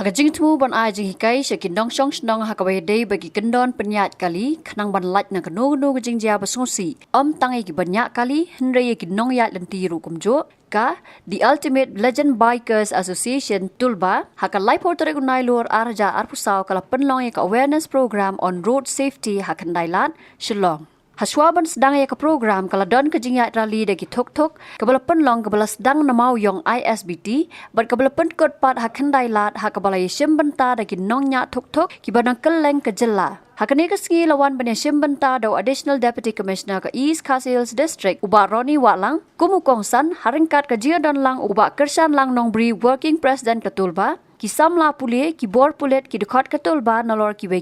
Hakajing temu ban ai jing hikai shakin dong shong shnong hakabai dei bagi kendon penyat kali khnang ban laj na kanu nu jing jia basngosi tangai ki banyak kali hendrei ki nong ya lenti ru kumjo ka the Ultimate Legend Bikers Association tulba hakalai portere gunai lur arja arpusau kala penlong ka awareness program on road safety hakandailat Shillong. Haswaban sedang ya ke program kala don ke jingat rally de ki tok kabala penlong kabala sedang namau yong ISBT bat kabala penkot pat hakandai lat hakabala yeshim benta de ki nongnya tok ki banang keleng ke jela hakane ke sengi lawan banya shim benta do additional deputy commissioner ke East Khasi District uba Roni Wahlang kumukongsan haringkat ke jia don lang uba kersan lang nongbri working president ke tulba ki samla pule ki bor pulet ki dekat ke tulba nalor ki wei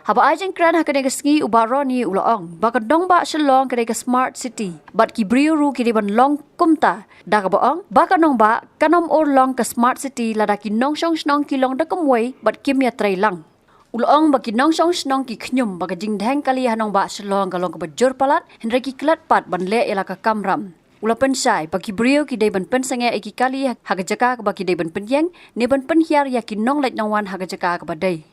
Haba ajeng kran hakane keski uba Roni ulaong bakadong ba Shillong kade ke smart city bat ki briuru ki ban long kumta daga baong bakanong ba kanom or long ke smart city lada ki nong shong snong ki long da kumwei bat kim Ïatreilang ulaong ba ki nong shong snong ki khnyum ba jing dheng kali hanong ba Shillong kalong ke bajur palat hendra ki klat pat ban le elaka kamram ula pensai ba ki brio ki dei ban pensange eki kali hagajaka ba ki dei ban penyeng ne ban penhiar ya ki nong lek nongwan hagajaka ka badai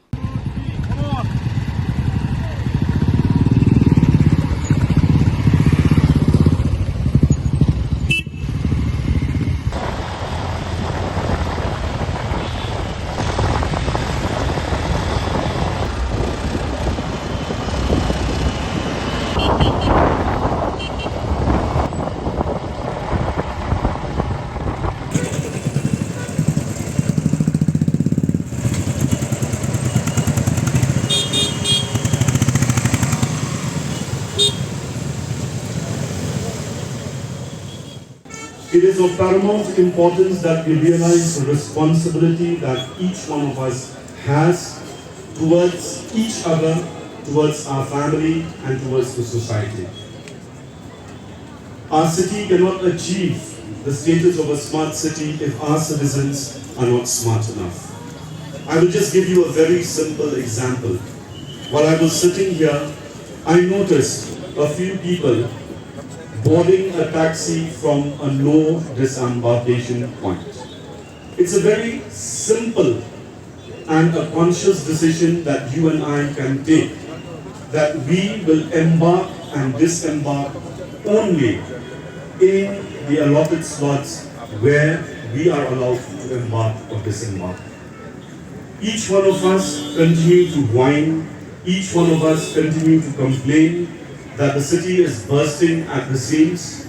It is of paramount importance that we realize the responsibility that each one of us has towards each other, towards our family, and towards the society. Our city cannot achieve the status of a smart city if our citizens are not smart enough. I will just give you a very simple example. While I was sitting here, I noticed a few people boarding a taxi from a no disembarkation point. It's a very simple and a conscious decision that you and I can take, that we will embark and disembark only in the allotted slots where we are allowed to embark or disembark. Each one of us continue to whine, each one of us continue to complain that the city is bursting at the seams,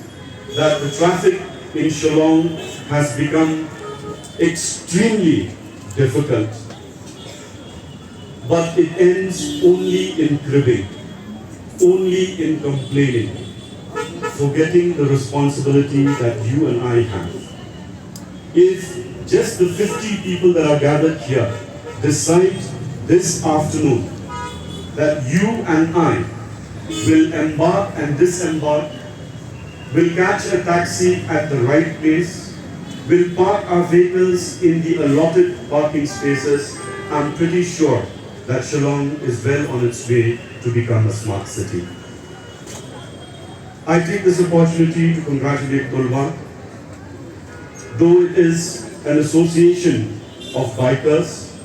that the traffic in Shillong has become extremely difficult. But it ends only in cribbing, only in complaining, forgetting the responsibility that you and I have. If just the 50 people that are gathered here decide this afternoon that you and I will embark and disembark, will catch a taxi at the right place, will park our vehicles in the allotted parking spaces, I'm pretty sure that Shillong is well on its way to become a smart city. I take this opportunity to congratulate Tulba. Though it is an association of bikers,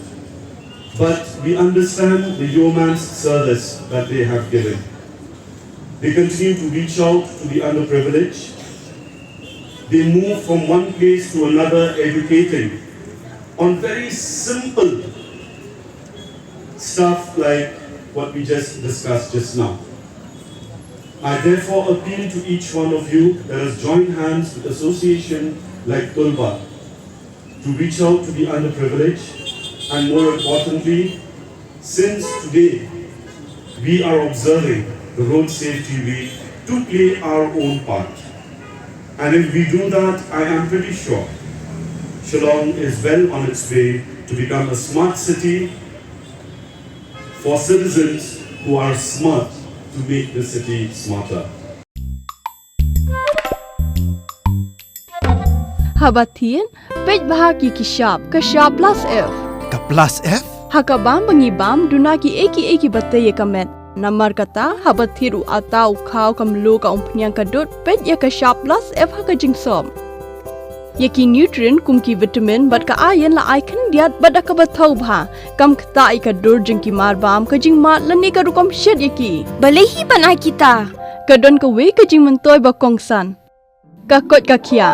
but we understand the yeoman's service that they have given. They continue to reach out to the underprivileged. They move from one place to another educating on very simple stuff like what we just discussed just now. I therefore appeal to each one of you that has joined hands with association like Tulba to reach out to the underprivileged, and more importantly, since today we are observing the Road Safety Week, to play our own part. And if we do that, I am pretty sure Shillong is well on its way to become a smart city for citizens who are smart to make the city smarter. Habatin, Paidbah ki kishap, kashap plus F. Ka plus F? Hakabam bangibam dunaki eki bataye kamet. Namar kata habat thiru atau kau kamlu ka umpnyang kadut pet ya ka sharp plus F ha ka jingsom. Yaki nutrient kumki vitamin bat ka iron la ai khan diat bada ka bathau bha kam khta ai ka dur jing ki mar bam ka jing ma lani ka rukom shet yaki Balehi banai kita. ka don ka we ka jing man toy ba kongsan ka kot ka khia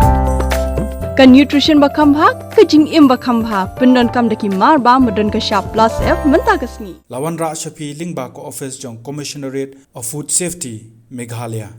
ka nutrition ba kham bha ka jing im ba kham bha pendon kam daki mar bam madon ka sharp plus f manta ka sngi Lawan Ra Shafi Lingba ko office jong Commissionerate of Food Safety Meghalaya